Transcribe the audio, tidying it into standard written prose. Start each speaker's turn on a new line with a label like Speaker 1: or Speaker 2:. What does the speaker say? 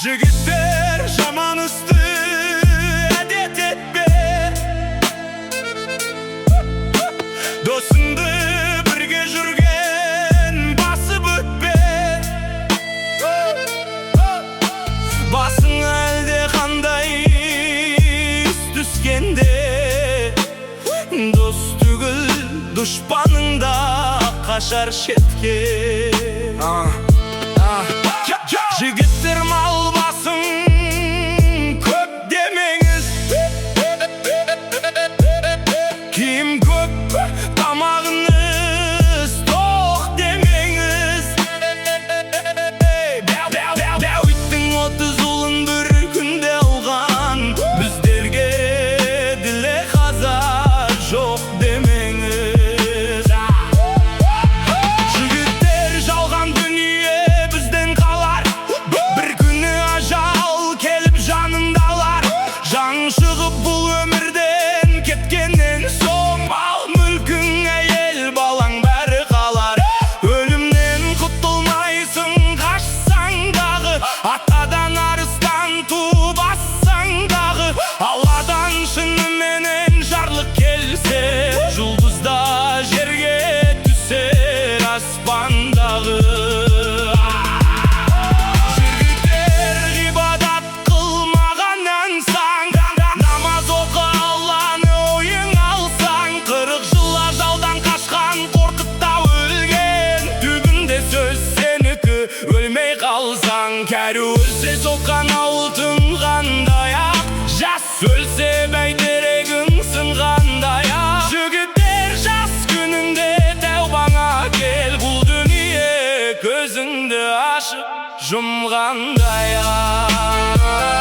Speaker 1: Jigitler şaman üstü adet etme, dostundu birge жүрген basıp ötme. Basın elde kanday üst üskende, dost tügül düşmanında kaşar şetke. Jigitler mal basın köp demeniz, kim köp tamağınız tok demeniz. Davittin 30 yılın bir günde algan, bizlerge dile hazar жоқ demeniz. Jigitler жалған dünya bizden kalar, bir günü ajal kelip janındalar. Jan шығып бұл өмірден кеткеннен соң, мал мүлкің әйел балаң бәрі қалар. Өлімнен құтылмайсың қашсаң дағы, атадан арыстан туып ассаң дағы. Алладан шыныменен жарлық келсе, жұлдызда жерге түсер аспандағы. Жігіттер ғибадат қылмағаннан саң, намаз оқы Алланы ойың алсаң. 40 жыл ажалдан қашқан, қорқытта өлген, түбінде сөз сенікі өлмей қалсаң. Кәрі өлсе соққан ауылтың қандай ақ, жас өлсе бәйтерегің сынғандай ақ. Жігіттер жас күнінде тәубаңа кел, бұл дүние көзіңді ашып жұмғандай ақ.